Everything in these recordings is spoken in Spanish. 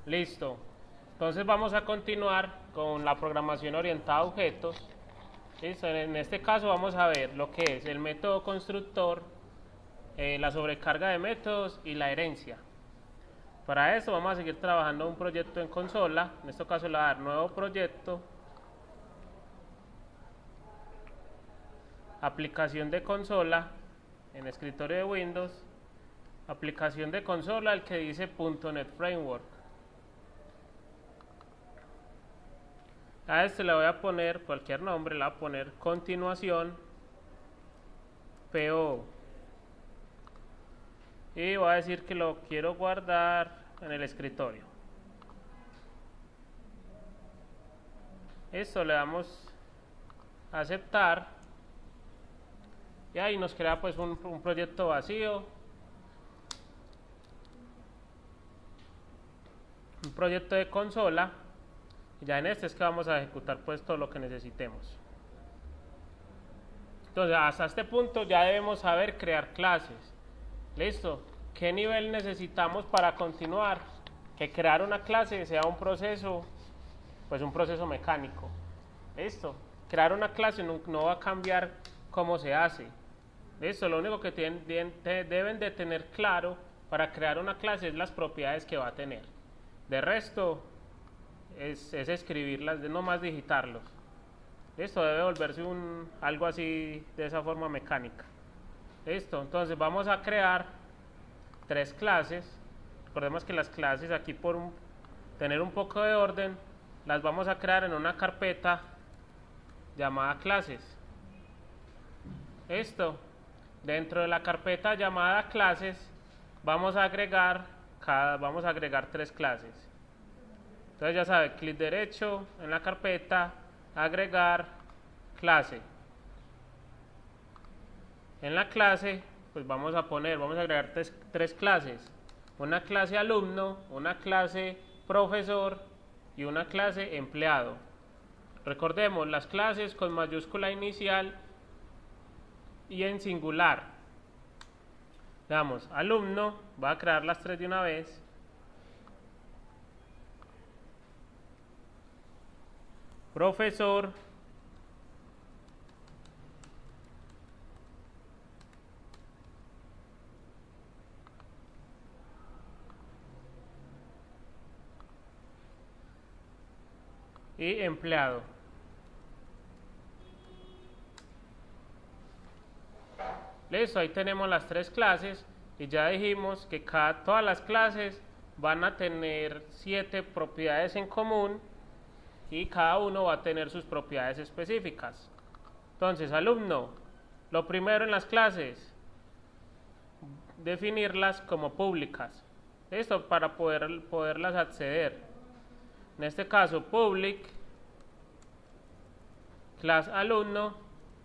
Listo. Entonces vamos a continuar con la programación orientada a objetos. Listo. En este caso vamos a ver lo que es el método constructor, la sobrecarga de métodos y la herencia. Para eso vamos a seguir trabajando un proyecto en consola. En este caso le voy a dar nuevo proyecto, aplicación de consola en escritorio de Windows, aplicación de consola el que dice .NET Framework. A este le voy a poner cualquier nombre, le voy a poner continuación PO y voy a decir que lo quiero guardar en el escritorio. Esto le damos a aceptar y ahí nos crea pues un proyecto vacío, un proyecto de consola. Ya en este es que vamos a ejecutar pues todo lo que necesitemos. Entonces hasta este punto ya debemos saber crear clases. Listo. ¿Qué nivel necesitamos para continuar? Que crear una clase sea un proceso, pues un proceso mecánico. Listo. Crear una clase no va a cambiar cómo se hace. Listo. Lo único que deben de tener claro para crear una clase es las propiedades que va a tener. De resto es escribirlas, no más digitarlos. Listo, debe volverse algo así de esa forma mecánica. Listo, entonces vamos a crear 3 clases. Recordemos que las clases aquí por tener un poco de orden las vamos a crear en una carpeta llamada clases. Listo, dentro de la carpeta llamada clases vamos a agregar 3 clases. Entonces ya sabe, clic derecho en la carpeta, agregar clase. En la clase, pues vamos a agregar 3 clases. Una clase alumno, una clase profesor y una clase empleado. Recordemos, las clases con mayúscula inicial y en singular. Veamos, alumno, va a crear las 3 de una vez. Profesor, y empleado. Listo, ahí tenemos las 3 clases y ya dijimos que todas las clases van a tener 7 propiedades en común y cada uno va a tener sus propiedades específicas. Entonces, alumno, lo primero en las clases, definirlas como públicas. Listo, para poderlas acceder. En este caso, public, class alumno,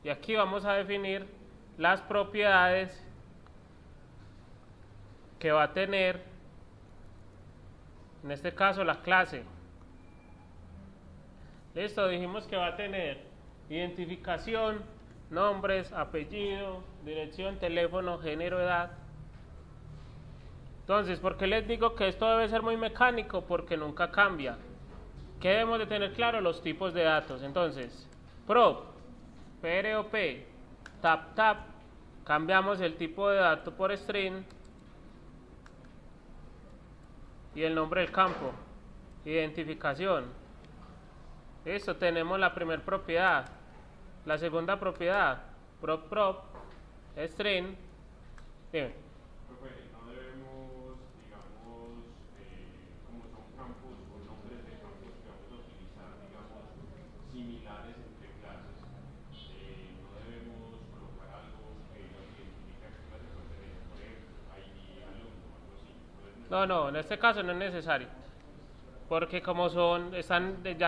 y aquí vamos a definir las propiedades que va a tener, en este caso, la clase. Listo, dijimos que va a tener identificación, nombres, apellido, dirección, teléfono, género, edad. Entonces, ¿por qué les digo que esto debe ser muy mecánico? Porque nunca cambia. ¿Qué debemos de tener claro? Los tipos de datos. Entonces, prop, prop, tap, cambiamos el tipo de dato por string y el nombre del campo, identificación. Listo, tenemos la primera propiedad. La segunda propiedad, prop, string. Dime. Profe, no debemos, digamos, como son campos o nombres de campos que vamos a utilizar, digamos, similares entre clases, no debemos colocar algo que nos identifique a qué clase pertenece, por ejemplo, ID alumno o algo así. No, en este caso no es necesario. Porque como ya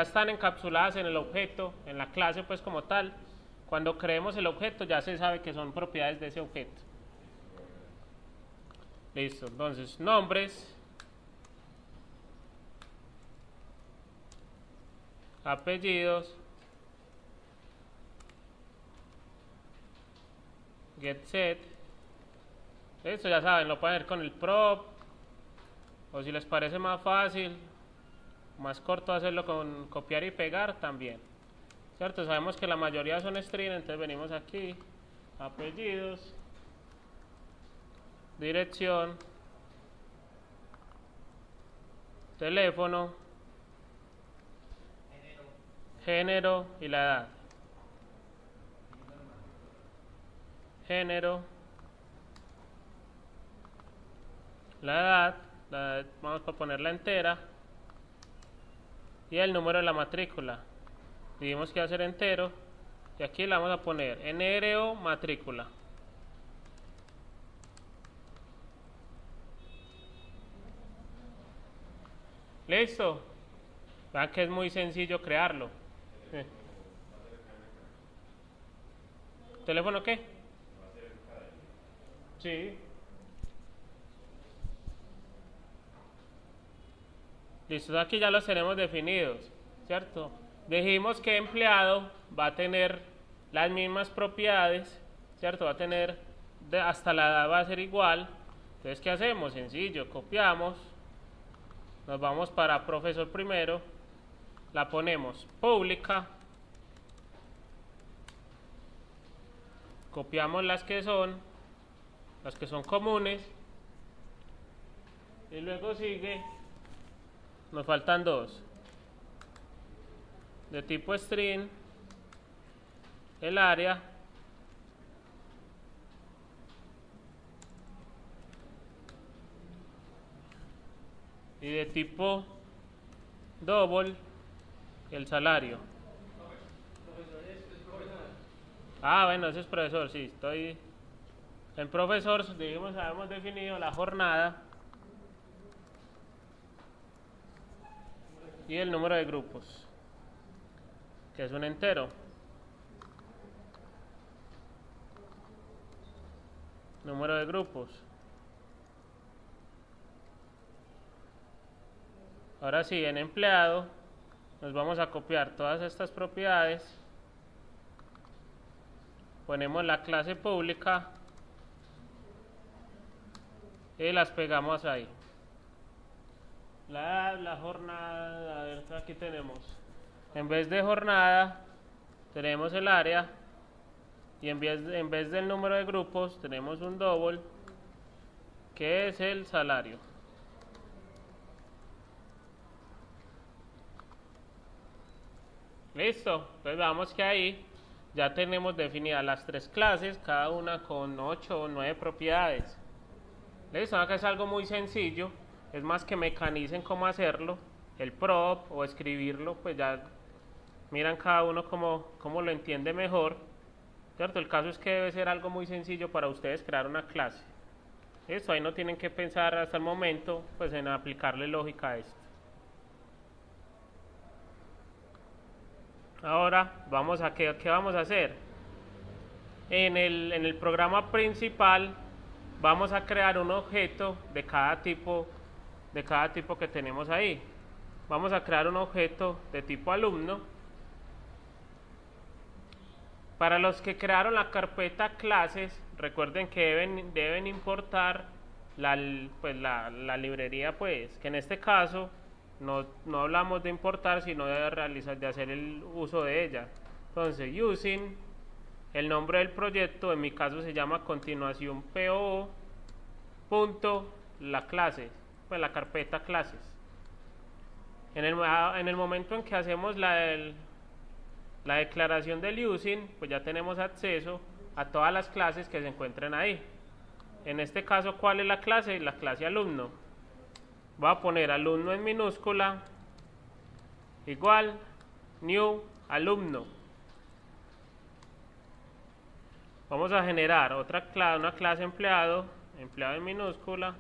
están encapsuladas en el objeto, en la clase pues como tal, cuando creemos el objeto ya se sabe que son propiedades de ese objeto. Listo, entonces nombres, apellidos, get set. Listo, ya saben, lo pueden hacer con el prop, o si les parece más fácil, más corto hacerlo con copiar y pegar también, ¿cierto? Sabemos que la mayoría son string, entonces venimos aquí, apellidos, dirección, teléfono, género y la edad. Género, la edad vamos a ponerla entera, y el número de la matrícula. Dijimos que iba a ser entero, y aquí le vamos a poner NRO matrícula. Listo. Vean que es muy sencillo crearlo. ¿Teléfono qué? Sí. Listo, aquí ya los tenemos definidos, ¿cierto? Dijimos que empleado va a tener las mismas propiedades, ¿cierto? Va a tener, hasta la edad va a ser igual. Entonces, ¿qué hacemos? Sencillo, copiamos, nos vamos para profesor primero, la ponemos pública, copiamos las que son comunes, y luego sigue, nos faltan dos, de tipo string, el área, y de tipo double, el salario. Ah, bueno, ese es profesor, sí, estoy en profesor. Dijimos, habíamos definido la jornada y el número de grupos, que es un entero. Número de grupos. Ahora sí, en empleado nos vamos a copiar todas estas propiedades, ponemos la clase pública y las pegamos ahí. La jornada, a ver, aquí tenemos, en vez de jornada tenemos el área, y en vez del número de grupos tenemos un double, que es el salario. Listo, pues vamos que ahí ya tenemos definidas las tres clases, cada una con 8 o 9 propiedades. Listo, acá es algo muy sencillo, es más que mecanicen cómo hacerlo, el prop o escribirlo, pues ya miran cada uno cómo lo entiende mejor, ¿cierto? El caso es que debe ser algo muy sencillo para ustedes crear una clase. Listo, ahí no tienen que pensar hasta el momento pues en aplicarle lógica a esto. Ahora vamos a ¿qué vamos a hacer? En el programa principal vamos a crear un objeto de cada tipo que tenemos ahí. Vamos a crear un objeto de tipo alumno. Para los que crearon la carpeta clases, recuerden que deben importar la librería, pues, que en este caso no hablamos de importar, sino de hacer el uso de ella. Entonces, using, el nombre del proyecto, en mi caso se llama continuación PO, punto, la clase, pues la carpeta clases. En el momento en que hacemos la declaración del using, pues ya tenemos acceso a todas las clases que se encuentren ahí. En este caso, ¿cuál es la clase? La clase alumno. Voy a poner alumno en minúscula, igual, new, alumno. Vamos a generar una clase empleado en minúscula,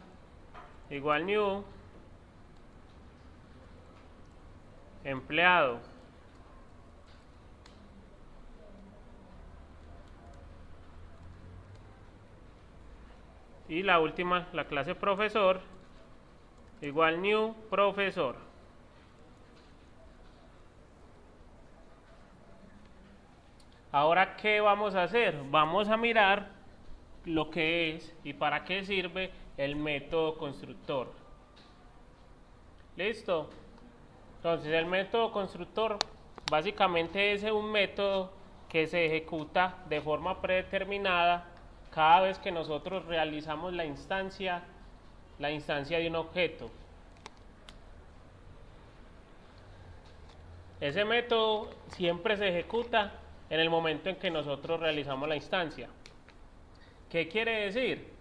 igual new, empleado. Y la última, la clase profesor, igual new, profesor. Ahora, ¿qué vamos a hacer? Vamos a mirar lo que es y para qué sirve el método constructor. ¿Listo? Entonces el método constructor básicamente es un método que se ejecuta de forma predeterminada cada vez que nosotros realizamos la instancia de un objeto. Ese método siempre se ejecuta en el momento en que nosotros realizamos la instancia. ¿Qué quiere decir?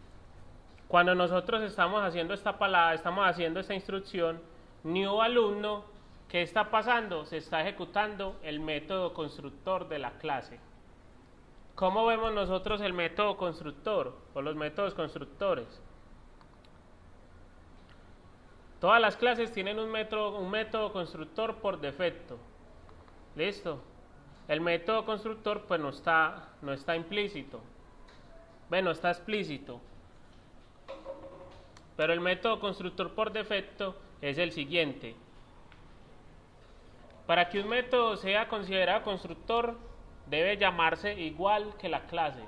Cuando nosotros estamos haciendo esta instrucción, new alumno, ¿qué está pasando? Se está ejecutando el método constructor de la clase. ¿Cómo vemos nosotros el método constructor o los métodos constructores? Todas las clases tienen un método constructor por defecto. ¿Listo? El método constructor pues no está implícito. Bueno, está explícito. Pero el método constructor por defecto es el siguiente. Para que un método sea considerado constructor, debe llamarse igual que la clase.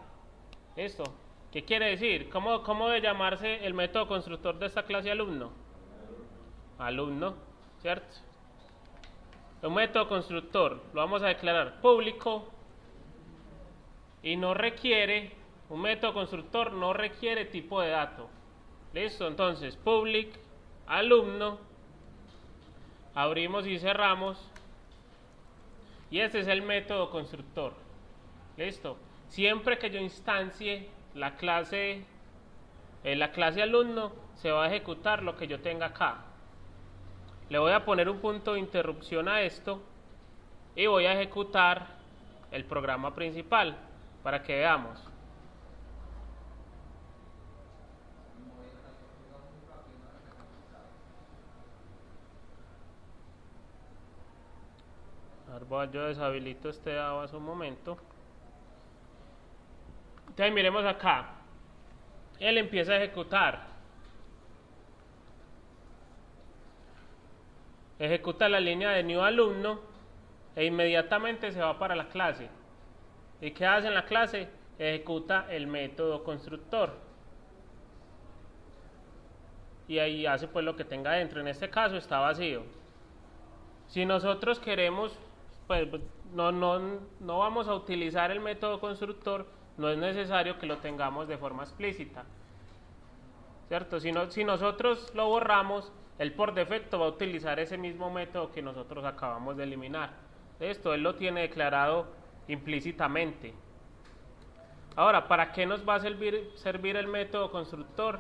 ¿Listo? ¿Qué quiere decir? ¿Cómo debe llamarse el método constructor de esta clase alumno? Alumno, ¿cierto? Un método constructor lo vamos a declarar público y un método constructor no requiere tipo de dato. ¿Listo? Entonces, public, alumno, abrimos y cerramos. Y este es el método constructor. ¿Listo? Siempre que yo instancie la clase alumno, se va a ejecutar lo que yo tenga acá. Le voy a poner un punto de interrupción a esto y voy a ejecutar el programa principal para que veamos. Yo deshabilito este ABAS un momento. Entonces miremos acá. Él empieza a ejecutar. Ejecuta la línea de new alumno e inmediatamente se va para la clase. ¿Y qué hace en la clase? Ejecuta el método constructor. Y ahí hace pues lo que tenga dentro. En este caso está vacío. Si nosotros queremos, pues no vamos a utilizar el método constructor, no es necesario que lo tengamos de forma explícita, ¿cierto? Si nosotros lo borramos, él por defecto va a utilizar ese mismo método que nosotros acabamos de eliminar. Esto él lo tiene declarado implícitamente. Ahora, ¿para qué nos va a servir el método constructor?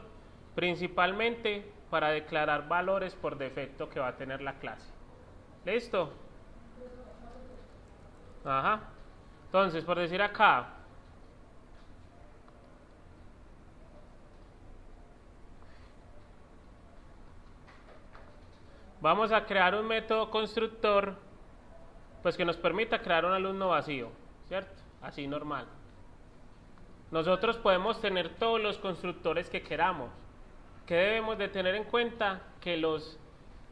Principalmente para declarar valores por defecto que va a tener la clase. ¿Listo? Ajá. Entonces, por decir acá, vamos a crear un método constructor, pues que nos permita crear un alumno vacío, ¿cierto? Así normal. Nosotros podemos tener todos los constructores que queramos. ¿Qué debemos de tener en cuenta? Que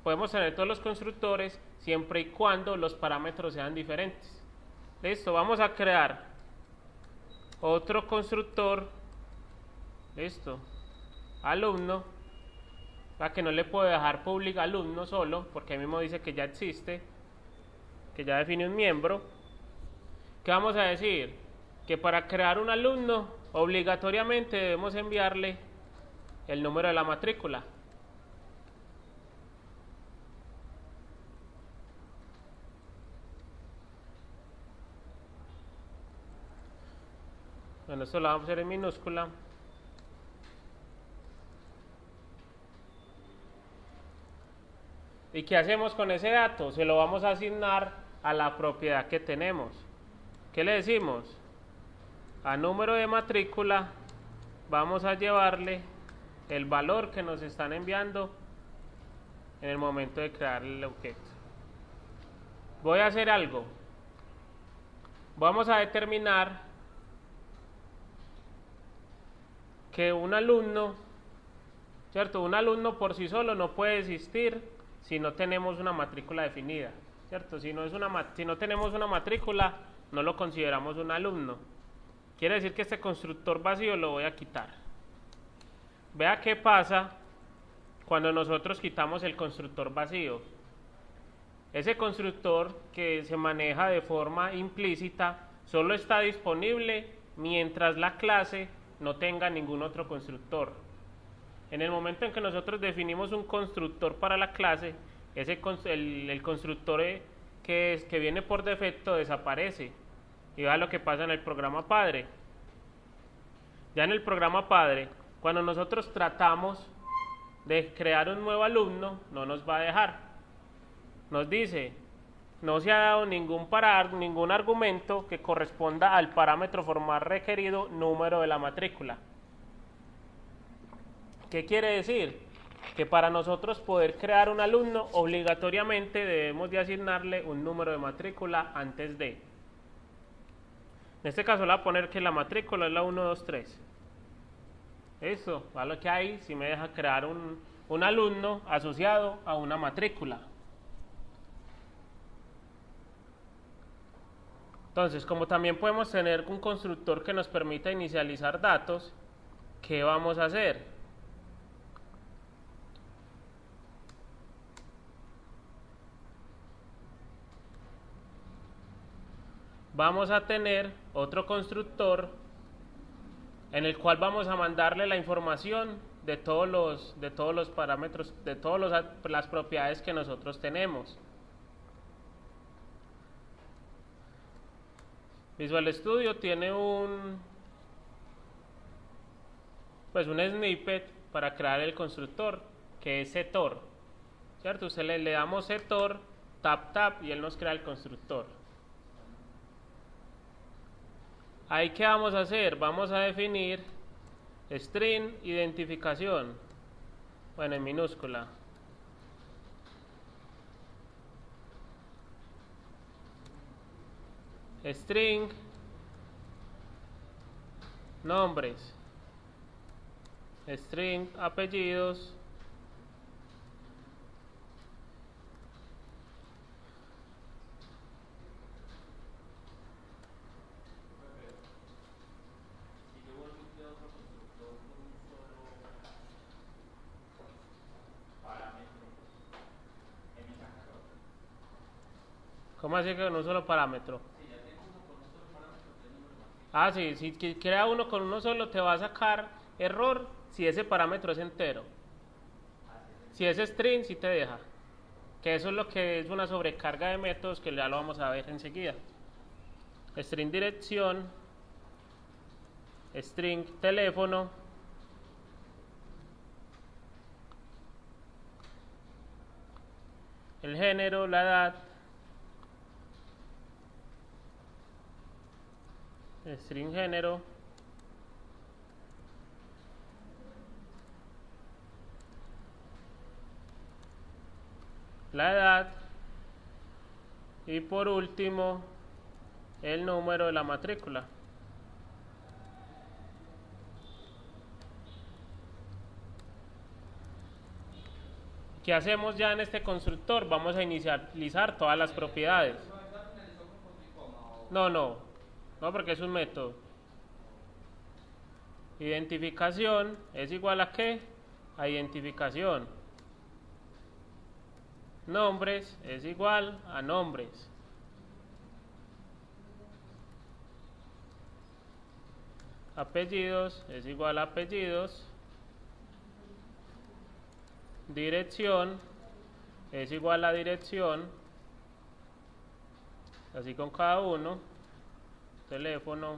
podemos tener todos los constructores siempre y cuando los parámetros sean diferentes. Listo, vamos a crear otro constructor. Listo, alumno. Para que no le puedo dejar public alumno solo, porque ahí mismo dice que ya existe, que ya define un miembro. ¿Qué vamos a decir? Que para crear un alumno obligatoriamente debemos enviarle el número de la matrícula. Bueno, esto lo vamos a hacer en minúscula. ¿Y qué hacemos con ese dato? Se lo vamos a asignar a la propiedad que tenemos. ¿Qué le decimos? A número de matrícula vamos a llevarle el valor que nos están enviando en el momento de crear el objeto. Voy a hacer algo. Vamos a determinar que un alumno, ¿cierto? Un alumno por sí solo no puede existir si no tenemos una matrícula definida, ¿cierto? Si no tenemos una matrícula, no lo consideramos un alumno. Quiere decir que este constructor vacío lo voy a quitar. Vea qué pasa cuando nosotros quitamos el constructor vacío. ese constructor que se maneja de forma implícita solo está disponible mientras la clase no tenga ningún otro constructor. En el momento en que nosotros definimos un constructor para la clase, el constructor que viene por defecto desaparece. Y vea lo que pasa en el programa padre. Ya en el programa padre, cuando nosotros tratamos de crear un nuevo alumno, no nos va a dejar. Nos dice, no se ha dado ningún argumento que corresponda al parámetro formal requerido número de la matrícula. ¿Qué quiere decir? Que para nosotros poder crear un alumno, obligatoriamente debemos de asignarle un número de matrícula antes de. En este caso le voy a poner que la matrícula es la 123. Eso, va lo que hay, si me deja crear un alumno asociado a una matrícula. Entonces, como también podemos tener un constructor que nos permita inicializar datos, ¿qué vamos a hacer? Vamos a tener otro constructor en el cual vamos a mandarle la información de todos los parámetros, de todas las propiedades que nosotros tenemos. Visual Studio tiene un snippet para crear el constructor, que es setor, ¿cierto? Usted le damos setor, tap y él nos crea el constructor. Ahí, ¿qué vamos a hacer? Vamos a definir string identificación, bueno, en minúscula. String nombres, string apellidos, ¿cómo así que con un solo parámetro? Ah, sí, si crea uno con uno solo te va a sacar error si ese parámetro es entero. Si es string, sí te deja. Que eso es lo que es una sobrecarga de métodos, que ya lo vamos a ver enseguida. String dirección, string teléfono, el género, la edad, string género, la edad y por último el número de la matrícula. ¿Qué hacemos ya en este constructor? Vamos a inicializar todas las propiedades. No, porque es un método. Identificación es igual a ¿qué? A identificación. Nombres es igual a nombres. Apellidos es igual a apellidos. Dirección es igual a dirección. Así con cada uno. Teléfono.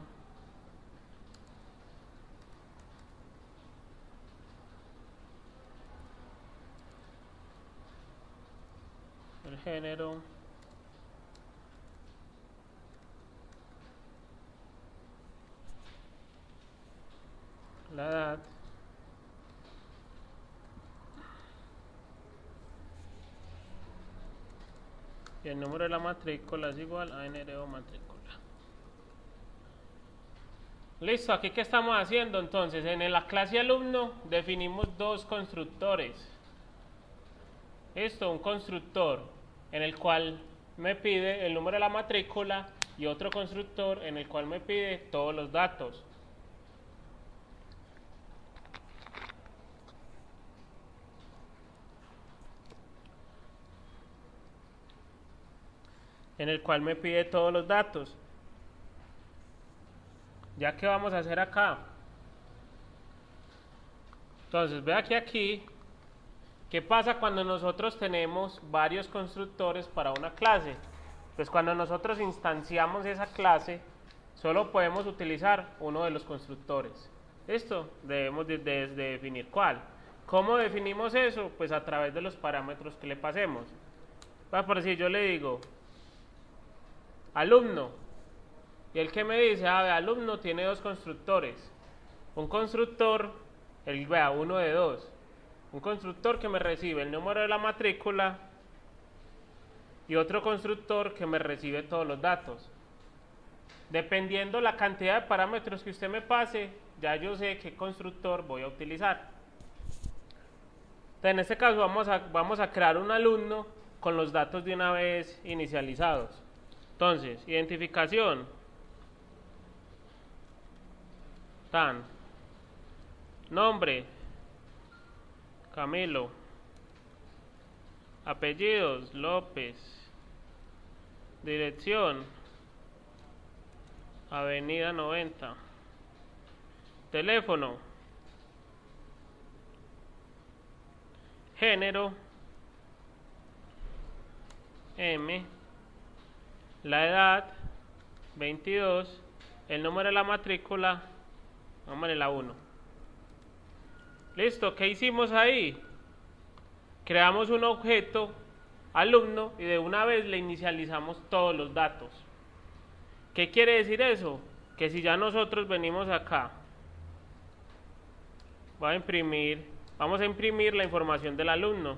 El género. La edad. Y el número de la matrícula es igual a NRO matrícula. Listo, aquí ¿qué estamos haciendo? Entonces, en la clase alumno definimos dos constructores. Esto, un constructor en el cual me pide el número de la matrícula y otro constructor en el cual me pide todos los datos. en el cual me pide todos los datos. Ya que vamos a hacer acá, entonces vea que aquí, ¿qué pasa cuando nosotros tenemos varios constructores para una clase? Pues cuando nosotros instanciamos esa clase, solo podemos utilizar uno de los constructores. ¿Listo? Debemos de definir cuál. ¿Cómo definimos eso? Pues a través de los parámetros que le pasemos. Por decir, yo le digo, alumno, y el que me dice, alumno tiene dos constructores. Un constructor, uno de dos. Un constructor que me recibe el número de la matrícula y otro constructor que me recibe todos los datos. Dependiendo la cantidad de parámetros que usted me pase, ya yo sé qué constructor voy a utilizar. Entonces, en este caso vamos a crear un alumno con los datos de una vez inicializados. Entonces, identificación, nombre, Camilo, apellidos, López, dirección, Avenida 90, teléfono, género, M, la edad, 22, el número de la matrícula, vamos a la 1. Listo, ¿qué hicimos ahí? Creamos un objeto alumno y de una vez le inicializamos todos los datos. ¿Qué quiere decir eso? Que si ya nosotros venimos acá, vamos a imprimir la información del alumno.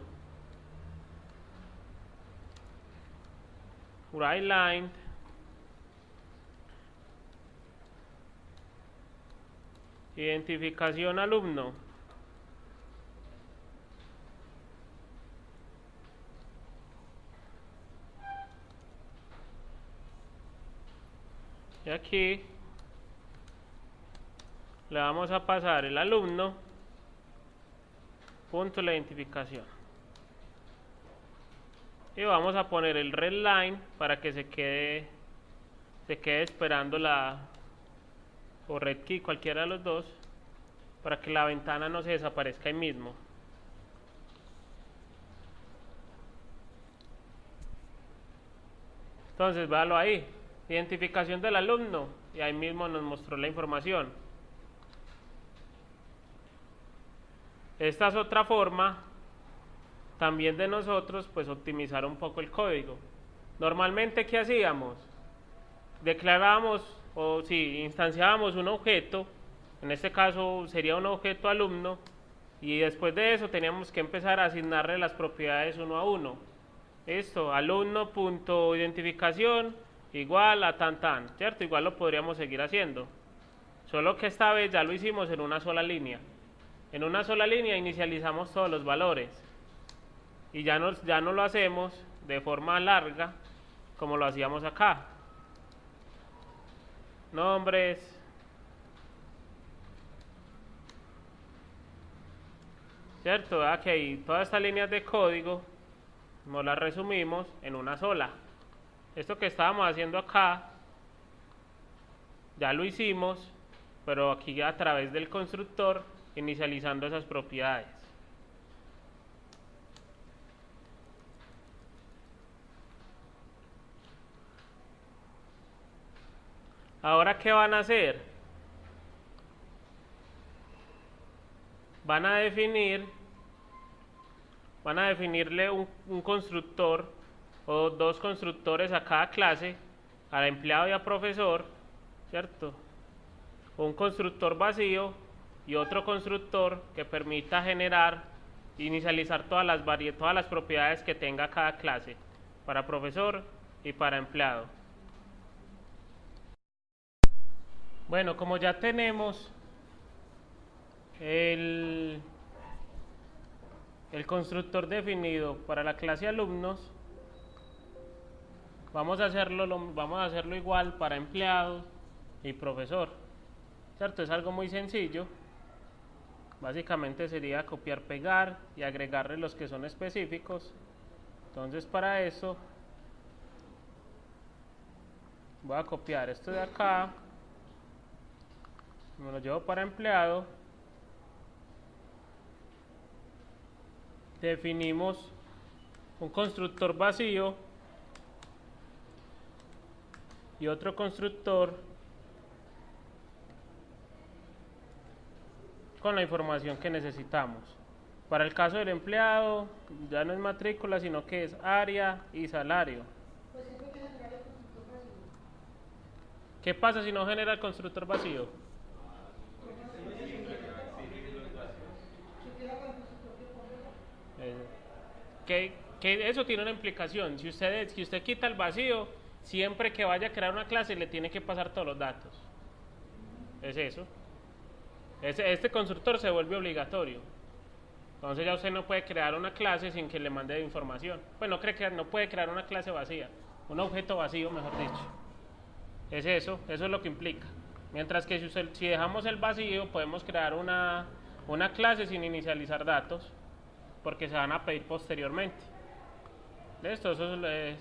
Write line, identificación alumno, y aquí le vamos a pasar el alumno punto la identificación y vamos a poner el red line para que se quede esperando o red key, cualquiera de los dos, para que la ventana no se desaparezca ahí mismo. Entonces véalo ahí, identificación del alumno, y ahí mismo nos mostró la información. Esta es otra forma también de nosotros pues optimizar un poco el código. Normalmente, ¿qué hacíamos? Declarábamos instanciábamos un objeto, en este caso sería un objeto alumno, y después de eso teníamos que empezar a asignarle las propiedades uno a uno. Esto, alumno.identificación igual a ¿cierto? Igual lo podríamos seguir haciendo, solo que esta vez ya lo hicimos en una sola línea. En una sola línea inicializamos todos los valores y ya no lo hacemos de forma larga como lo hacíamos acá. Nombres, ¿cierto? Que todas estas líneas de código nos las resumimos en una sola. Esto que estábamos haciendo acá ya lo hicimos, pero aquí a través del constructor inicializando esas propiedades. Ahora, ¿qué van a hacer? Van a definirle un constructor o dos constructores a cada clase, al empleado y al profesor, ¿cierto? Un constructor vacío y otro constructor que permita generar e inicializar todas las propiedades que tenga cada clase, para profesor y para empleado. Bueno, como ya tenemos el constructor definido para la clase alumnos, vamos a hacerlo igual para empleados y profesor, ¿cierto? Es algo muy sencillo. Básicamente sería copiar, pegar y agregarle los que son específicos. Entonces, para eso voy a copiar esto de acá, me lo llevo para empleado, definimos un constructor vacío y otro constructor con la información que necesitamos. Para el caso del empleado ya no es matrícula, sino que es área y salario. ¿Qué pasa si no genera el constructor vacío? Que eso tiene una implicación. Si usted quita el vacío, siempre que vaya a crear una clase le tiene que pasar todos los datos. Es eso. Este constructor se vuelve obligatorio. Entonces ya usted no puede crear una clase sin que le mande información. Pues no puede crear una clase vacía, un objeto vacío, mejor dicho. Es eso es lo que implica. Mientras que si dejamos el vacío, podemos crear una clase sin inicializar datos, porque se van a pedir posteriormente. Eso es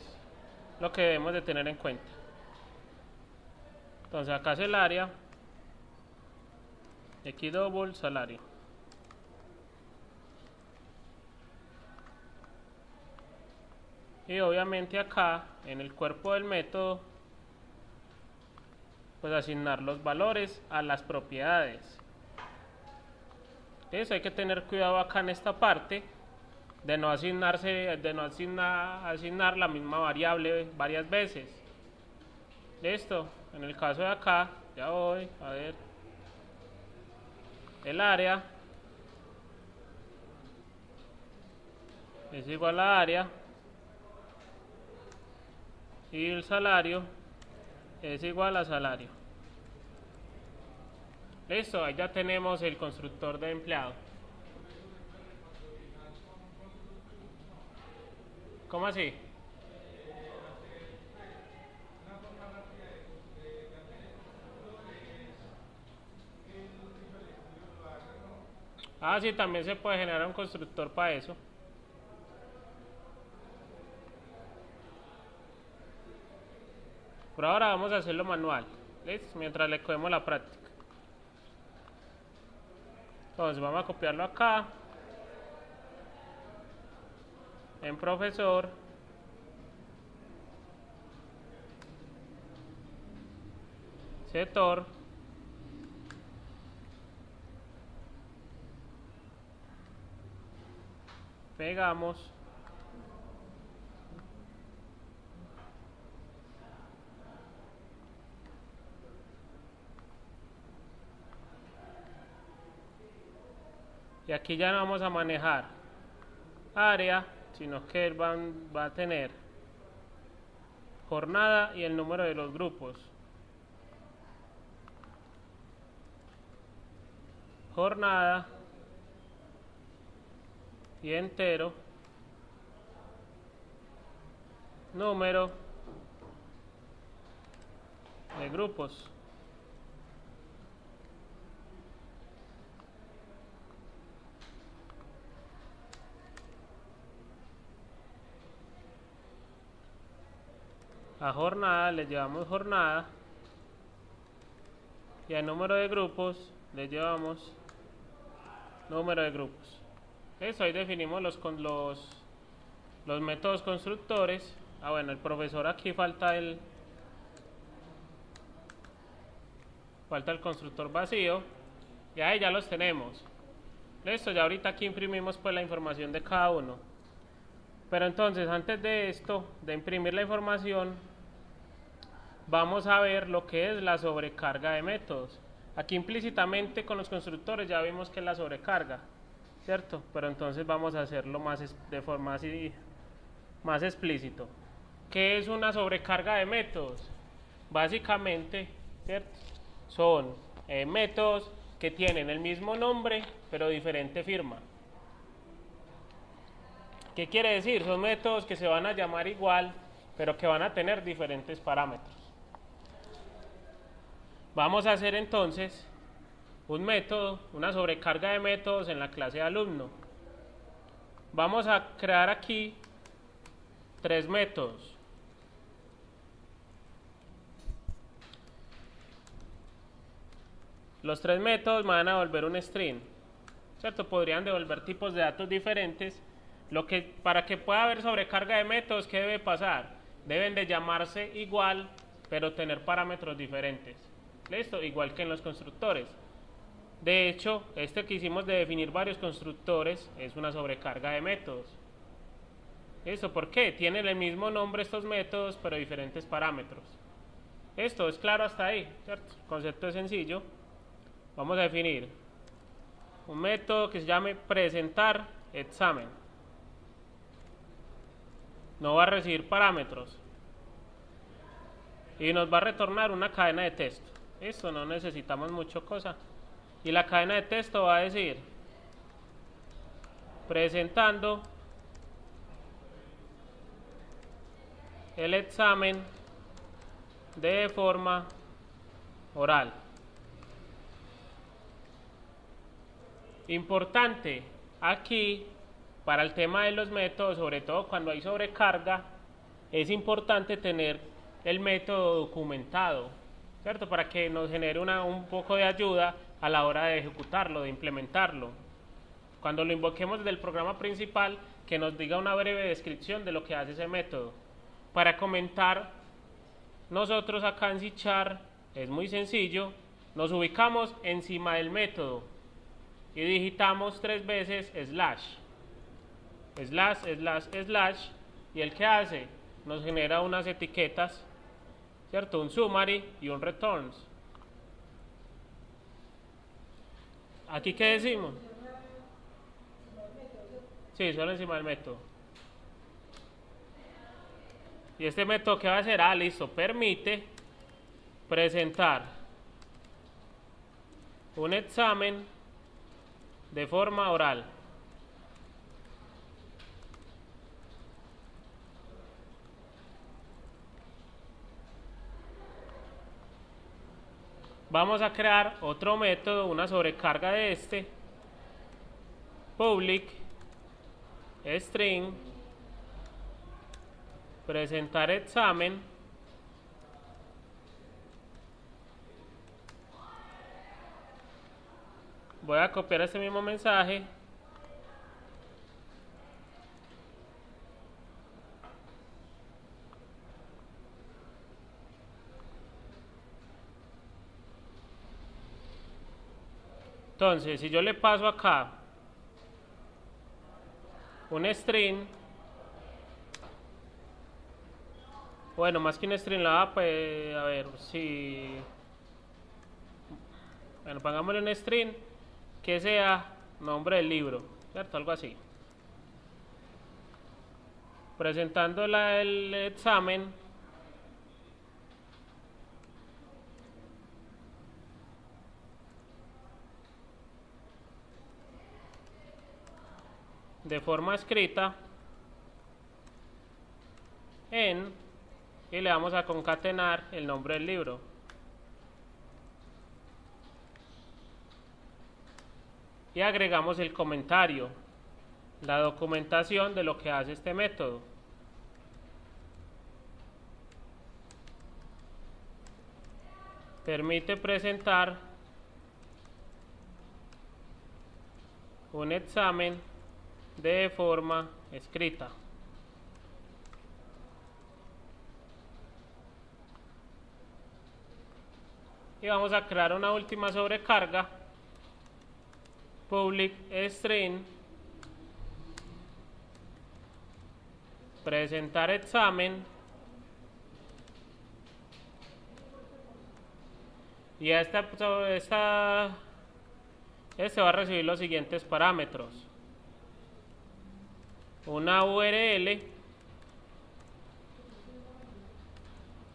lo que debemos de tener en cuenta. Entonces acá es el área, x double salario. Y obviamente acá en el cuerpo del método, pues asignar los valores a las propiedades. Entonces hay que tener cuidado acá en esta parte de no asignar la misma variable varias veces. Listo. En el caso de acá, ya voy a ver el área es igual a área y el salario es igual a salario. Listo, ahí ya tenemos el constructor de empleado. ¿Cómo así? Sí, también se puede generar un constructor para eso. Por ahora vamos a hacerlo manual, ¿listo? Mientras le cogemos la práctica. Entonces vamos a copiarlo acá, en profesor, sector, pegamos, y aquí ya no vamos a manejar área, sino que él va a tener jornada y el número de los grupos. Jornada y entero, número de grupos. A jornada le llevamos jornada y al número de grupos le llevamos número de grupos. Eso, ahí definimos los métodos constructores. Bueno, el profesor aquí falta el constructor vacío y ahí ya los tenemos. Listo, ya ahorita aquí imprimimos pues la información de cada uno. Pero entonces antes de esto, de imprimir la información, vamos a ver lo que es la sobrecarga de métodos. Aquí implícitamente con los constructores ya vimos que es la sobrecarga, ¿cierto? Pero entonces vamos a hacerlo de forma así, más explícito. ¿Qué es una sobrecarga de métodos? Básicamente, ¿cierto? Son métodos que tienen el mismo nombre pero diferente firma. ¿Qué quiere decir? Son métodos que se van a llamar igual, pero que van a tener diferentes parámetros. Vamos a hacer entonces un método, una sobrecarga de métodos en la clase de alumno. Vamos a crear aquí 3 métodos. los tres métodos me van a devolver un string, ¿cierto? Podrían devolver tipos de datos diferentes. Para que pueda haber sobrecarga de métodos, ¿qué debe pasar? Deben de llamarse igual, pero tener parámetros diferentes. ¿Listo? Igual que en los constructores. De hecho, este que hicimos de definir varios constructores es una sobrecarga de métodos. ¿Listo? ¿Por qué? Tienen el mismo nombre estos métodos, pero diferentes parámetros. Esto es claro hasta ahí, ¿cierto? El concepto es sencillo. Vamos a definir un método que se llame presentar examen. No va a recibir parámetros y nos va a retornar una cadena de texto. Esto no necesitamos mucho cosa. Y la cadena de texto va a decir presentando el examen de forma oral. Importante aquí para el tema de los métodos, sobre todo cuando hay sobrecarga, es importante tener el método documentado, ¿cierto? Para que nos genere un poco de ayuda a la hora de ejecutarlo, de implementarlo. Cuando lo invoquemos desde el programa principal, que nos diga una breve descripción de lo que hace ese método. Para comentar, nosotros acá en C# es muy sencillo, nos ubicamos encima del método y digitamos 3 veces slash, y el que hace nos genera unas etiquetas, ¿cierto? Un summary y un returns. ¿Aquí qué decimos? Sí, solo encima del método. Y este método, ¿qué va a hacer? Listo, permite presentar un examen de forma oral. Vamos a crear otro método, una sobrecarga de este, public string presentar examen voy a copiar este mismo mensaje entonces si yo le paso acá un string, bueno, más que un string pues, a ver, si, bueno, pongámosle un string que sea nombre del libro, ¿cierto? Algo así. Presentando el examen, de forma escrita y le vamos a concatenar el nombre del libro. Y agregamos el comentario, la documentación de lo que hace este método. Permite presentar un examen de forma escrita. Y vamos a crear una última sobrecarga, public string presentar examen, y este va a recibir los siguientes parámetros: una URL,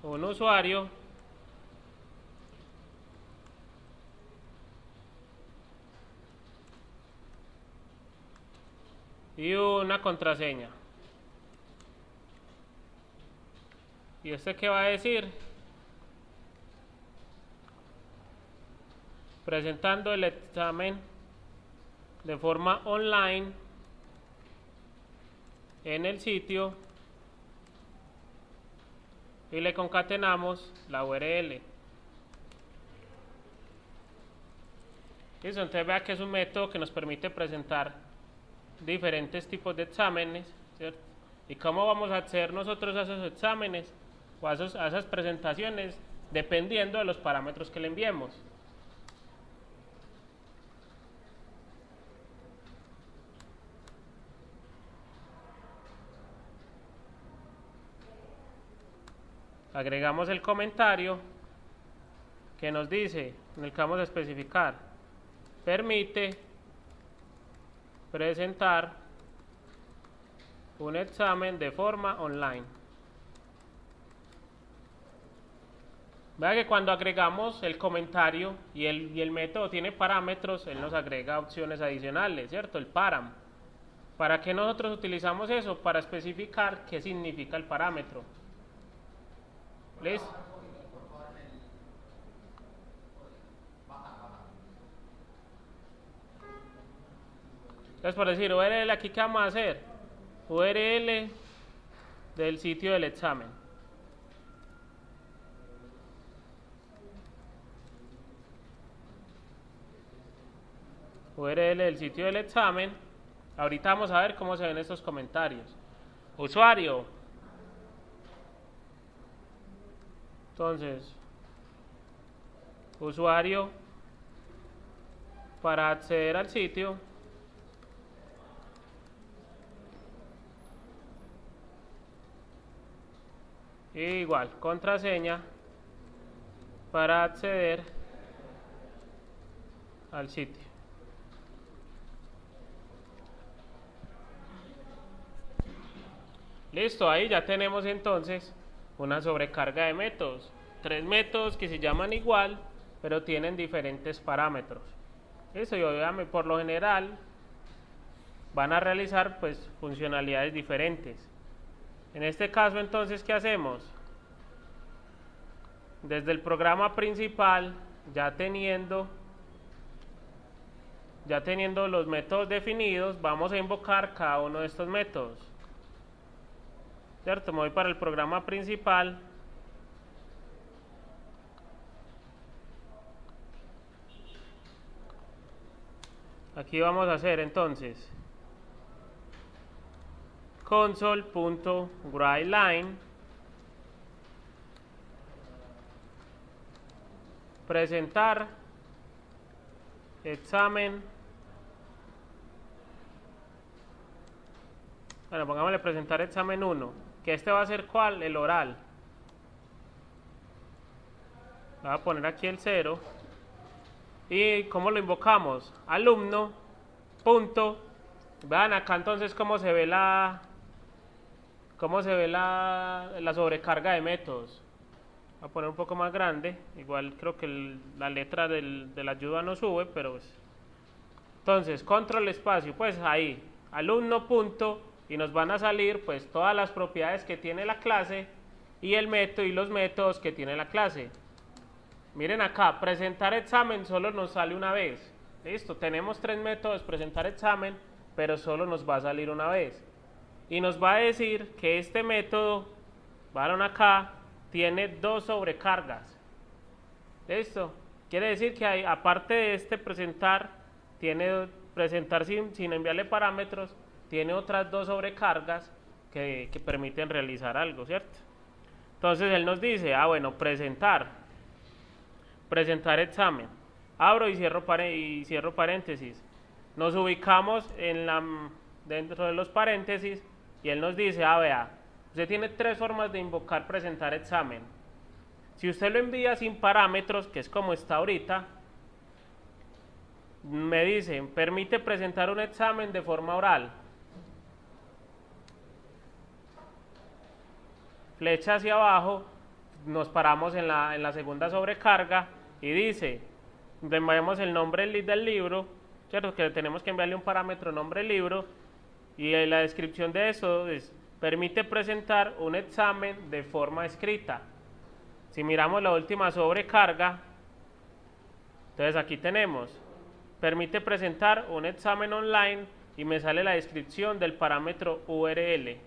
un usuario y una contraseña. ¿Y este qué va a decir? Presentando el examen de forma online en el sitio y le concatenamos la URL. ¿Listo? Entonces vea que es un método que nos permite presentar diferentes tipos de exámenes, ¿cierto? ¿Y cómo vamos a hacer nosotros a esos exámenes o a esas presentaciones? Dependiendo de los parámetros que le enviemos. Agregamos el comentario que nos dice, en el que vamos a especificar, permite presentar un examen de forma online. Vea que cuando agregamos el comentario y el método tiene parámetros, él nos agrega opciones adicionales, ¿cierto? El param. ¿Para qué nosotros utilizamos eso? Para especificar qué significa el parámetro. ¿Listo? Entonces, por decir, URL aquí, ¿qué vamos a hacer? URL del sitio del examen. URL del sitio del examen. Ahorita vamos a ver cómo se ven estos comentarios. Usuario. Entonces, usuario para acceder al sitio. Igual, contraseña para acceder al sitio. Listo, ahí ya tenemos entonces una sobrecarga de métodos. 3 métodos que se llaman igual, pero tienen diferentes parámetros. Listo, y obviamente por lo general van a realizar pues funcionalidades diferentes. En este caso entonces, ¿qué hacemos? Desde el programa principal, ya teniendo los métodos definidos, vamos a invocar cada uno de estos métodos. ¿Cierto? Me voy para el programa principal. Aquí vamos a hacer entonces console.writeLine presentar examen. Bueno, pongámosle presentar examen 1, que este va a ser ¿cuál? El oral. Voy a poner aquí el 0. ¿Y cómo lo invocamos? Alumno, punto. Vean acá entonces cómo se ve la sobrecarga de métodos. Voy a poner un poco más grande. Igual creo que la letra de la ayuda no sube, pero pues. Entonces, control espacio, pues ahí, alumno, punto. Y nos van a salir pues todas las propiedades que tiene la clase y el método y los métodos que tiene la clase. Miren acá, presentar examen solo nos sale una vez. Listo, tenemos 3 métodos, presentar examen, pero solo nos va a salir una vez. Y nos va a decir que este método, varon acá, tiene 2 sobrecargas. Listo, quiere decir que hay, aparte de este presentar sin enviarle parámetros, tiene otras 2 sobrecargas que permiten realizar algo, ¿cierto? Entonces él nos dice, bueno, presentar examen, abro y cierro paréntesis, nos ubicamos dentro de los paréntesis y él nos dice, vea, usted tiene 3 formas de invocar presentar examen. Si usted lo envía sin parámetros, que es como está ahorita, me dice, permite presentar un examen de forma oral, flecha hacia abajo, nos paramos en la segunda sobrecarga y dice, enviamos el nombre del libro, ¿cierto? Que tenemos que enviarle un parámetro nombre libro y la descripción de eso es, permite presentar un examen de forma escrita. Si miramos la última sobrecarga, entonces aquí tenemos, permite presentar un examen online y me sale la descripción del parámetro URL.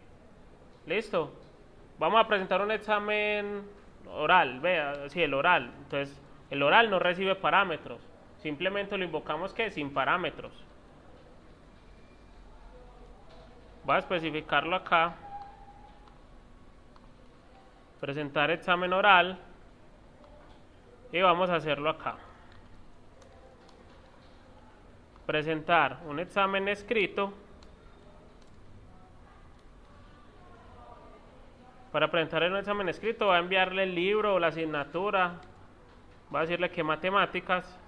¿Listo? Vamos a presentar un examen oral, vea, sí, el oral. Entonces, el oral no recibe parámetros, Simplemente lo invocamos que sin parámetros. Voy a especificarlo acá. Presentar examen oral. Y vamos a hacerlo acá. Presentar un examen escrito. Para presentar un examen escrito va a enviarle el libro o la asignatura. Va a decirle que matemáticas.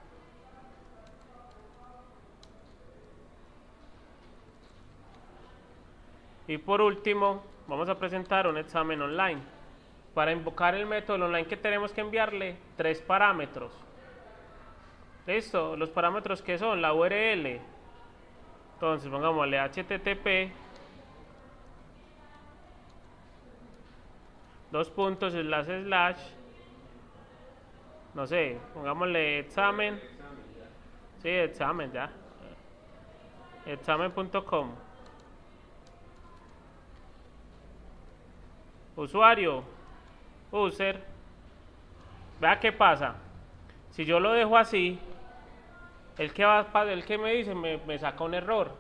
Y por último, vamos a presentar un examen online. Para invocar el método online que tenemos que enviarle 3 parámetros. ¿Listo? Los parámetros que son la URL. Entonces pongámosle http // no sé, pongámosle examen. Sí, examen ya. Examen.com. Usuario, user. Vea qué pasa. Si yo lo dejo así, el que me dice me saca un error.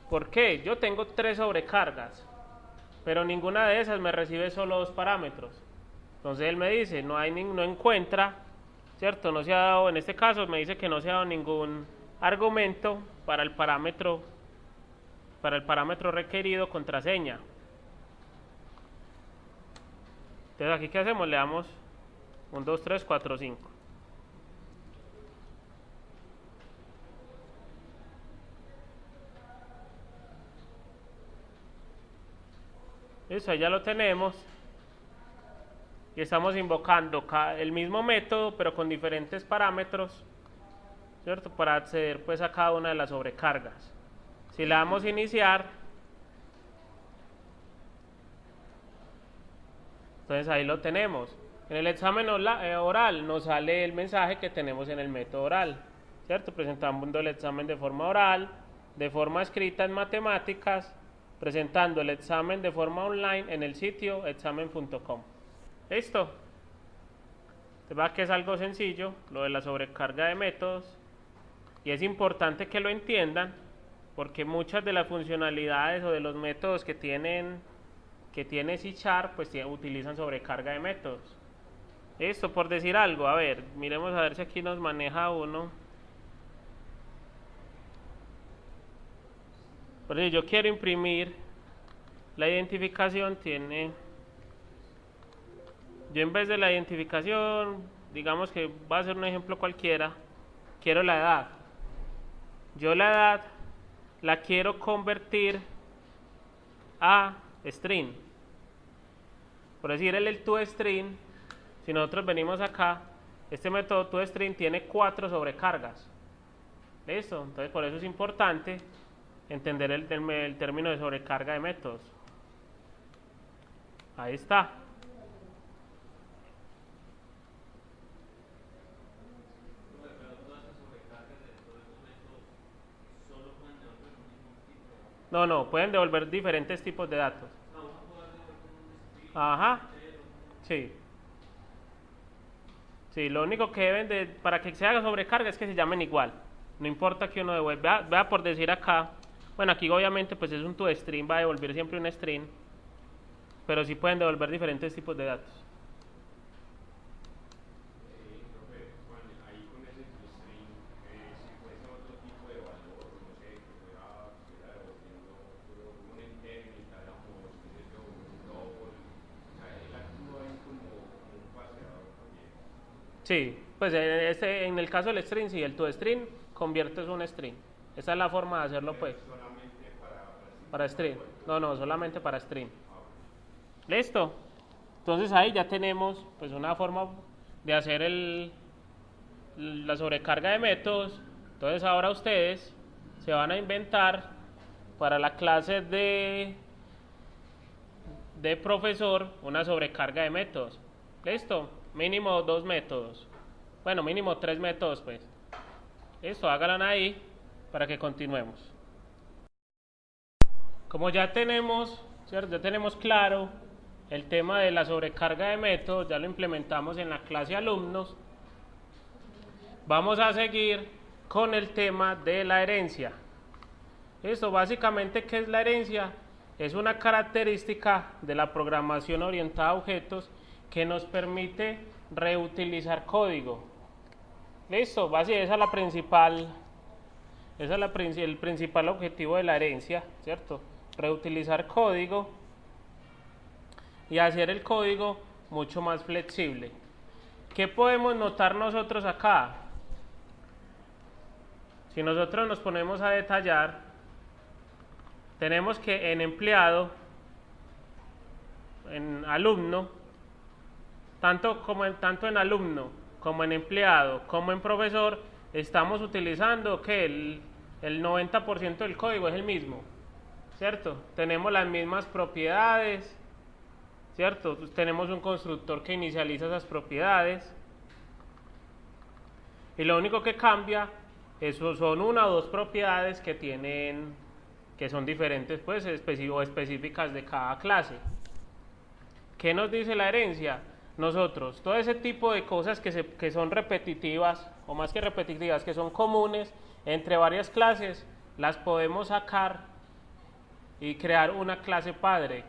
¿Por qué? Yo tengo 3 sobrecargas, pero ninguna de esas me recibe solo 2 parámetros. Entonces él me dice, no encuentra, ¿cierto? No se ha dado, en este caso me dice que no se ha dado ningún argumento para el parámetro requerido, contraseña. Entonces aquí, ¿qué hacemos? Le damos 1, 2, 3, 4, 5. Eso ya lo tenemos. Y estamos invocando el mismo método, pero con diferentes parámetros, ¿cierto? Para acceder pues a cada una de las sobrecargas. Si le damos iniciar, entonces ahí lo tenemos. En el examen oral nos sale el mensaje que tenemos en el método oral, ¿cierto? Presentando el examen de forma oral, de forma escrita en matemáticas, presentando el examen de forma online en el sitio examen.com. ¿Listo? Se va que es algo sencillo, lo de la sobrecarga de métodos, y es importante que lo entiendan, porque muchas de las funcionalidades o de los métodos que tiene C# pues utilizan sobrecarga de métodos. Esto por decir algo, a ver, miremos a ver si aquí nos maneja uno. Por ejemplo, yo quiero imprimir la identificación, yo en vez de la identificación, digamos que va a ser un ejemplo cualquiera, quiero la edad. Yo la edad la quiero convertir a string. Por decir el toString, si nosotros venimos acá, este método toString tiene 4 sobrecargas. ¿Listo? Entonces por eso es importante entender el término de sobrecarga de métodos. Ahí está. No, pueden devolver diferentes tipos de datos. Ajá. Sí. Sí, lo único que deben para que se haga sobrecarga es que se llamen igual. No importa que uno devuelva. Vea por decir acá. Bueno, aquí obviamente pues es un toString, va a devolver siempre un string. Pero sí pueden devolver diferentes tipos de datos. Sí, pues en el caso del string, sí, el toString conviertes un string. Esa es la forma de hacerlo, pues. ¿Solamente para string? No, solamente para string. ¿Listo? Entonces ahí ya tenemos pues una forma de hacer la sobrecarga de métodos. Entonces ahora ustedes se van a inventar para la clase de profesor una sobrecarga de métodos. ¿Listo? Mínimo 2 métodos. Bueno, mínimo 3 métodos, pues. Listo, háganlo ahí para que continuemos. Como ya tenemos, ¿cierto? Ya tenemos claro el tema de la sobrecarga de métodos, ya lo implementamos en la clase alumnos. vamos a seguir con el tema de la herencia. Esto básicamente, ¿qué es la herencia? Es una característica de la programación orientada a objetos que nos permite reutilizar código. Listo, esa es la principal, el principal objetivo de la herencia, ¿cierto? Reutilizar código y hacer el código mucho más flexible. ¿Qué podemos notar nosotros acá? Si nosotros nos ponemos a detallar, tenemos que en empleado, en alumno, tanto en alumno, como en empleado, como en profesor, estamos utilizando que el 90% del código es el mismo, ¿cierto? Tenemos las mismas propiedades, ¿cierto? Tenemos un constructor que inicializa esas propiedades, y lo único que cambia son una o dos propiedades que son diferentes, pues, o específicas de cada clase. ¿Qué nos dice la herencia? Nosotros, todo ese tipo de cosas que son repetitivas, o más que repetitivas, que son comunes entre varias clases, las podemos sacar y crear una clase padre,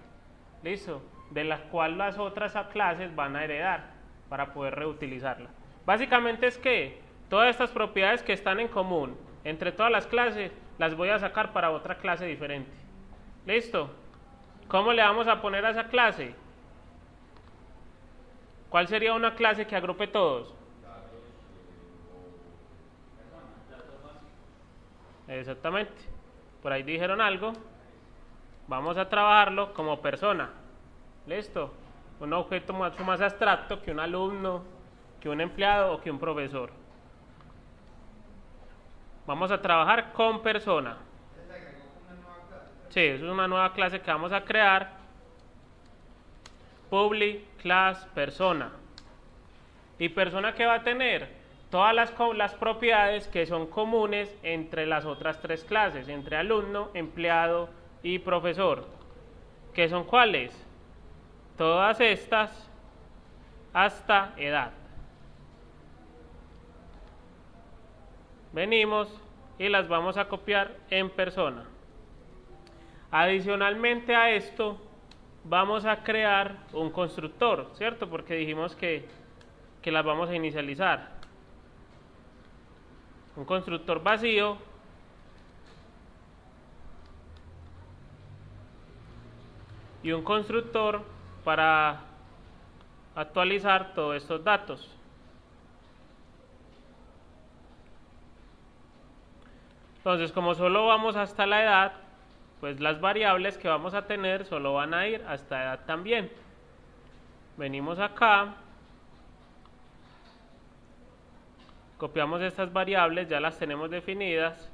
¿listo? De la cual las otras clases van a heredar para poder reutilizarla. Básicamente es que todas estas propiedades que están en común entre todas las clases, las voy a sacar para otra clase diferente. ¿Listo? ¿Cómo le vamos a poner a esa clase? ¿Cuál sería una clase que agrupe todos? Exactamente. Por ahí dijeron algo. Vamos a trabajarlo como persona. ¿Listo? Un objeto mucho más abstracto que un alumno, que un empleado o que un profesor. Vamos a trabajar con persona. Sí, eso es una nueva clase que vamos a crear. Public class persona. ¿Y persona qué va a tener? Todas las propiedades que son comunes entre las otras tres clases, entre alumno, empleado y profesor. ¿Qué son cuáles? Todas estas hasta edad. Venimos y las vamos a copiar en persona. Adicionalmente a esto, vamos a crear un constructor, ¿cierto? Porque dijimos que las vamos a inicializar. Un constructor vacío y un constructor para actualizar todos estos datos. Entonces, como solo vamos hasta la edad, pues las variables que vamos a tener solo van a ir hasta edad también. Venimos acá, copiamos estas variables, ya las tenemos definidas,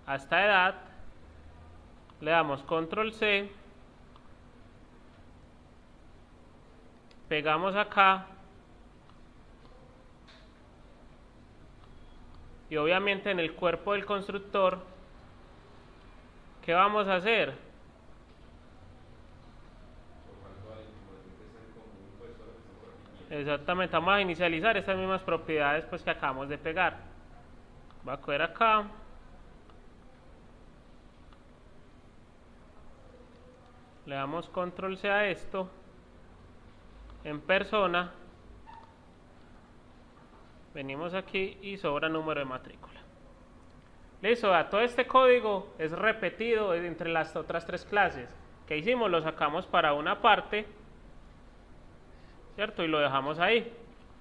hasta edad, le damos control C, pegamos acá, y obviamente en el cuerpo del constructor, ¿qué vamos a hacer? Exactamente, vamos a inicializar estas mismas propiedades pues que acabamos de pegar. Voy a coger acá. Le damos control C a esto. En persona. Venimos aquí y sobra número de matrícula. Listo, todo este código es repetido entre las otras tres clases. ¿Qué hicimos? Lo sacamos para una parte, ¿cierto? Y lo dejamos ahí.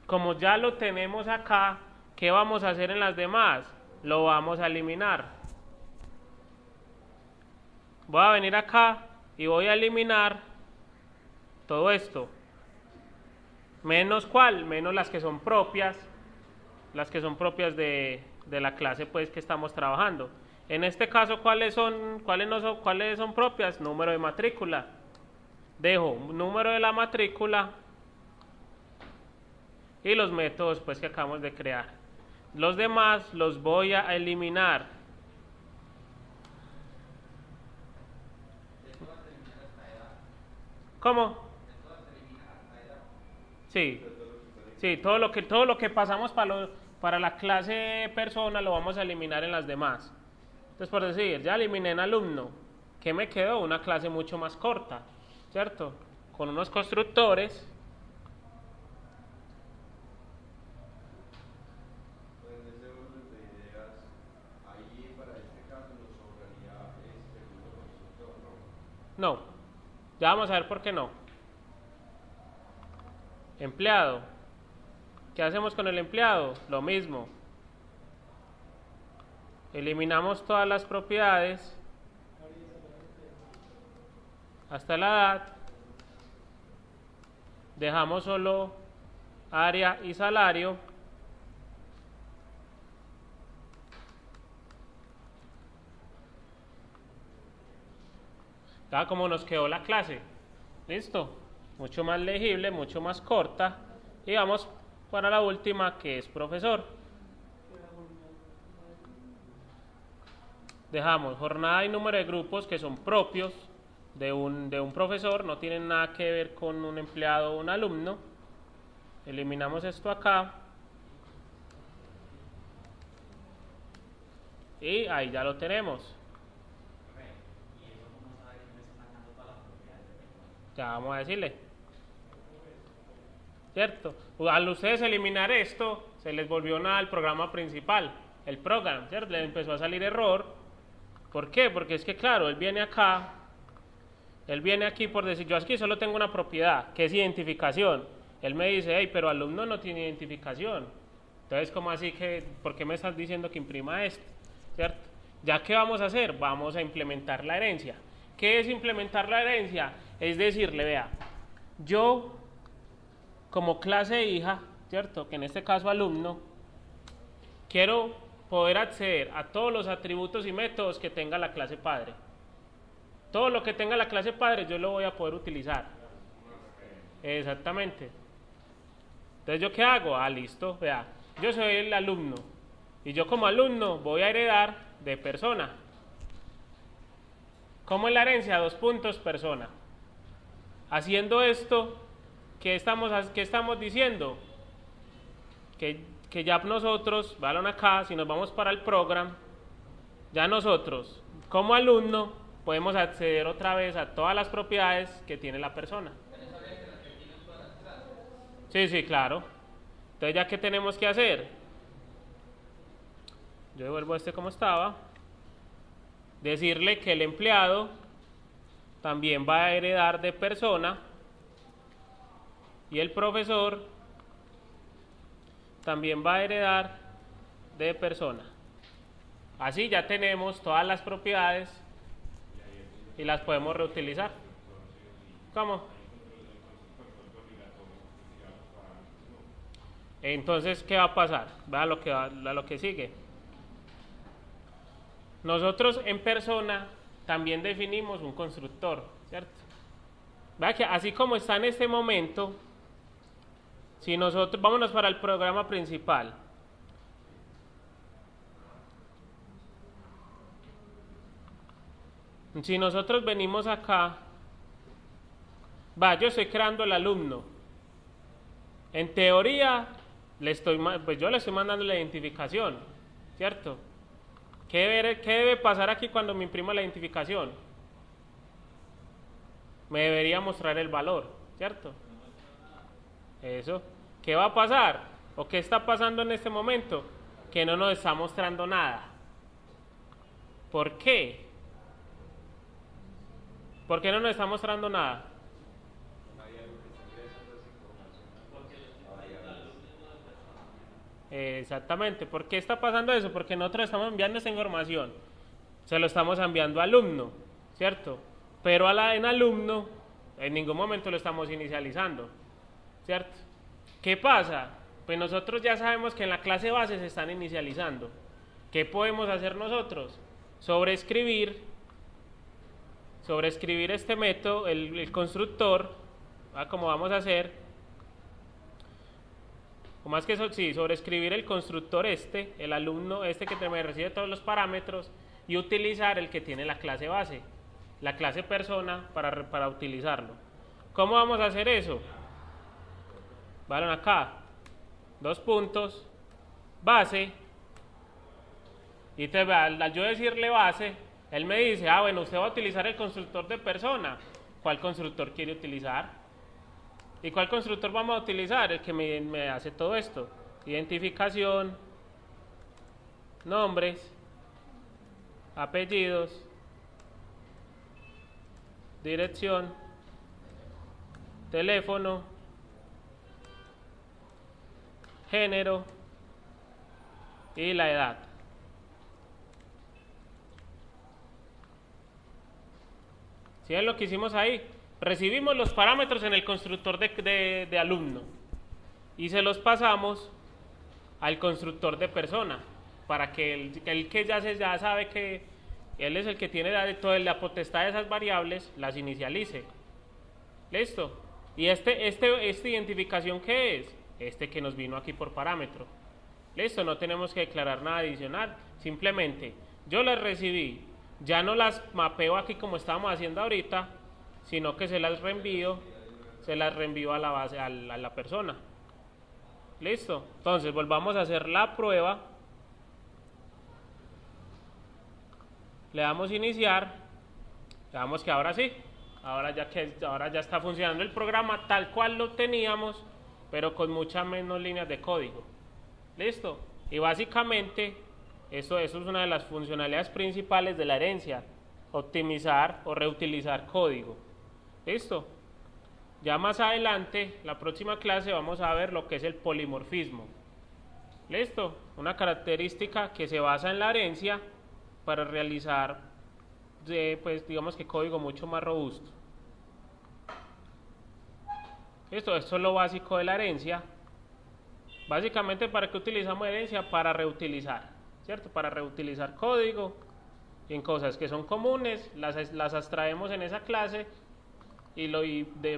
Como ya lo tenemos acá, ¿qué vamos a hacer en las demás? Lo vamos a eliminar. Voy a venir acá y voy a eliminar todo esto. Menos ¿cuál? Menos las que son propias. Las que son propias de la clase pues que estamos trabajando. En este caso, ¿cuáles son propias? Número de matrícula. Dejo número de la matrícula y los métodos pues que acabamos de crear. Los demás los voy a eliminar. ¿Cómo? Sí. Sí, todo lo que pasamos para la clase persona lo vamos a eliminar en las demás. Entonces, por decir, ya eliminé en alumno, ¿qué me quedó? Una clase mucho más corta, ¿cierto? Con unos constructores. Pues en ese orden de ideas, ahí para este caso nos sobraría el segundo constructor, ¿no? No, ya vamos a ver por qué no. Empleado. ¿Qué hacemos con el empleado? Lo mismo. Eliminamos todas las propiedades hasta la edad. Dejamos solo área y salario. Ya como nos quedó la clase. Listo. Mucho más legible, mucho más corta. Y vamos para la última, que es profesor. Dejamos jornada y número de grupos que son propios de un profesor, no tienen nada que ver con un empleado o un alumno. Eliminamos esto acá. Y ahí ya lo tenemos. Ya vamos a decirle. ¿Cierto? Al ustedes eliminar esto, se les volvió nada al programa principal, el program, ¿cierto? Le empezó a salir error. ¿Por qué? Porque es que claro, él viene acá, él viene aquí por decir, yo aquí solo tengo una propiedad, que es identificación. Él me dice, hey, pero alumno no tiene identificación. Entonces, ¿cómo así que, por qué me estás diciendo que imprima esto? ¿Cierto? ¿Ya qué vamos a hacer? Vamos a implementar la herencia. ¿Qué es implementar la herencia? Es decirle, vea, yo como clase hija, ¿cierto? Que en este caso alumno, quiero poder acceder a todos los atributos y métodos que tenga la clase padre. Todo lo que tenga la clase padre yo lo voy a poder utilizar. Exactamente. Entonces, ¿yo qué hago? Ah, listo, vea, yo soy el alumno y yo como alumno voy a heredar de persona. ¿Cómo es la herencia? 2 puntos, persona. Haciendo esto, ¿qué estamos diciendo? Que ya nosotros, vayan acá, si nos vamos para el program, ya nosotros, como alumno, podemos acceder otra vez a todas las propiedades que tiene la persona. Sí, sí, claro. Entonces, ¿ya qué tenemos que hacer? Yo devuelvo este como estaba. Decirle que el empleado también va a heredar de persona y el profesor también va a heredar de persona. Así ya tenemos todas las propiedades y las podemos reutilizar. ¿Cómo? Entonces, ¿qué va a pasar? Vea lo que sigue. Nosotros en persona también definimos un constructor, ¿cierto? Vea que así como está en este momento, si nosotros, vámonos para el programa principal. Si nosotros venimos acá, yo estoy creando el alumno. En teoría, yo le estoy mandando la identificación, ¿cierto? ¿Qué debe pasar aquí cuando me imprima la identificación? Me debería mostrar el valor, ¿cierto? Eso. ¿Qué va a pasar? ¿O qué está pasando en este momento? Que no nos está mostrando nada. ¿Por qué? ¿Por qué no nos está mostrando nada? Exactamente. ¿Por qué está pasando eso? Porque nosotros estamos enviando esa información. Se lo estamos enviando al alumno, ¿cierto? Pero en alumno, en ningún momento lo estamos inicializando, ¿cierto? ¿Qué pasa? Pues nosotros ya sabemos que en la clase base se están inicializando. ¿Qué podemos hacer nosotros? Sobreescribir este método, el constructor, como vamos a hacer. O más que eso, sí, sobreescribir el constructor el alumno que me recibe todos los parámetros y utilizar el que tiene la clase base, la clase persona para utilizarlo. ¿Cómo vamos a hacer eso? Vale, acá, 2 puntos, base, y al yo decirle base, él me dice, ah, bueno, usted va a utilizar el constructor de persona. ¿Cuál constructor quiere utilizar? ¿Y cuál constructor vamos a utilizar? El que me hace todo esto. Identificación, nombres, apellidos, dirección, teléfono, género y la edad. ¿Sí ven lo que hicimos ahí? Recibimos los parámetros en el constructor de alumno y se los pasamos al constructor de persona para que el que ya sabe que él es el que tiene toda la potestad de esas variables, las inicialice. ¿Listo? ¿Y esta identificación qué es? Este que nos vino aquí por parámetro. ¿Listo? No tenemos que declarar nada adicional. Simplemente, yo las recibí. Ya no las mapeo aquí como estábamos haciendo ahorita, sino que se las reenvío a la base, a la persona. ¿Listo? Entonces, volvamos a hacer la prueba. Le damos iniciar. Veamos que ahora sí. Ahora ya está funcionando el programa tal cual lo teníamos, pero con muchas menos líneas de código. ¿Listo? Y básicamente, eso es una de las funcionalidades principales de la herencia: optimizar o reutilizar código. ¿Listo? Ya más adelante, la próxima clase, vamos a ver lo que es el polimorfismo. ¿Listo? Una característica que se basa en la herencia para realizar, pues digamos que código mucho más robusto. Esto es lo básico de la herencia. Básicamente, ¿para qué utilizamos herencia? Para reutilizar, ¿cierto? Para reutilizar código en cosas que son comunes, las abstraemos en esa clase y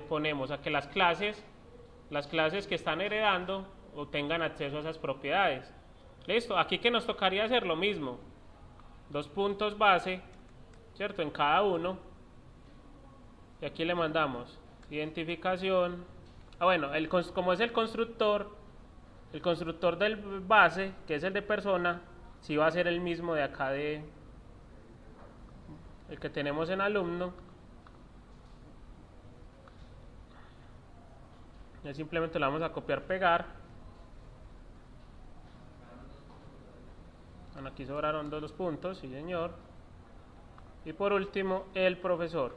ponemos a que las clases que están heredando o tengan acceso a esas propiedades. Listo, aquí que nos tocaría hacer lo mismo, 2 puntos base, ¿cierto? En cada uno, y aquí le mandamos identificación. Bueno, como es el constructor del base, que es el de persona, sí va a ser el mismo de acá el que tenemos en alumno. Ya simplemente lo vamos a copiar, pegar. Bueno, aquí sobraron 2 puntos, sí señor. Y por último, el profesor.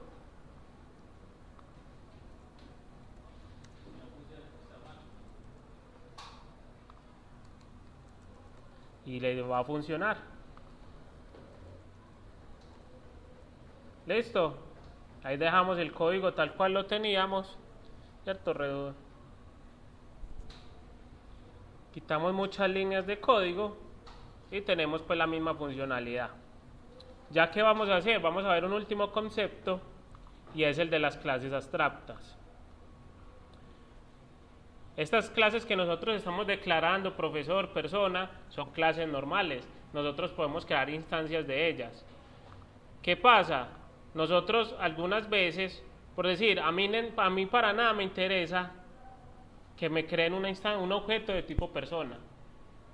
Y le va a funcionar. Listo. Ahí dejamos el código tal cual lo teníamos, ¿cierto? Quitamos muchas líneas de código y tenemos pues la misma funcionalidad. Ya que vamos a hacer, vamos a ver un último concepto, y es el de las clases abstractas. Estas clases que nosotros estamos declarando, profesor, persona, son clases normales. Nosotros podemos crear instancias de ellas. ¿Qué pasa? Nosotros algunas veces, por decir, a mí para nada me interesa que me creen un objeto de tipo persona.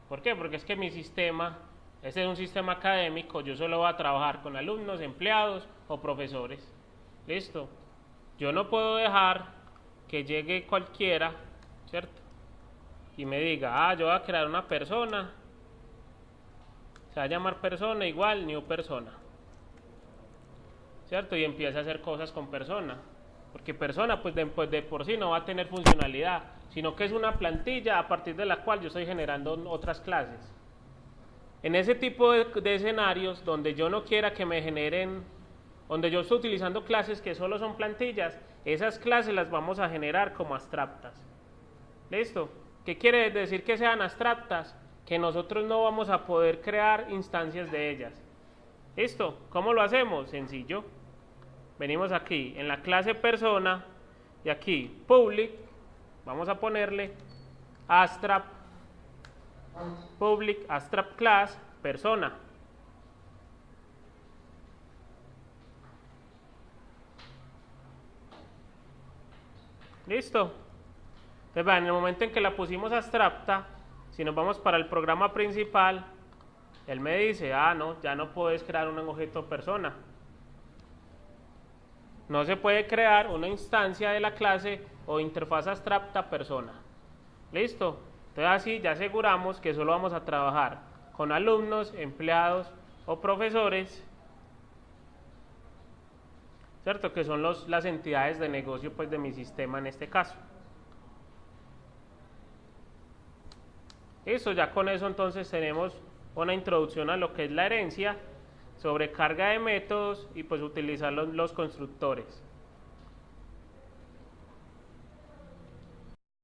¿Por qué? Porque es que mi sistema, este es un sistema académico, yo solo voy a trabajar con alumnos, empleados o profesores. ¿Listo? Yo no puedo dejar que llegue cualquiera, ¿cierto? Y me diga, yo voy a crear una persona, se va a llamar persona igual new persona, ¿cierto? Y empieza a hacer cosas con persona, porque persona pues de por sí no va a tener funcionalidad, sino que es una plantilla a partir de la cual yo estoy generando otras clases. En ese tipo de escenarios donde yo no quiera que me generen, donde yo estoy utilizando clases que solo son plantillas, esas clases las vamos a generar como abstractas. ¿Listo? ¿Qué quiere decir que sean abstractas? Que nosotros no vamos a poder crear instancias de ellas. ¿Listo? ¿Cómo lo hacemos? Sencillo. Venimos aquí en la clase persona y aquí public, vamos a ponerle abstract public abstract class persona. ¿Listo? Entonces, en el momento en que la pusimos abstracta, Si nos vamos para el programa principal, él me dice, no, ya no puedes crear un objeto persona. No se puede crear una instancia de la clase o interfaz abstracta persona. ¿Listo? Entonces así ya aseguramos que solo vamos a trabajar con alumnos, empleados o profesores, ¿cierto? Que son las entidades de negocio pues de mi sistema en este caso. Eso, ya con eso entonces tenemos una introducción a lo que es la herencia, sobrecarga de métodos y pues utilizar los constructores.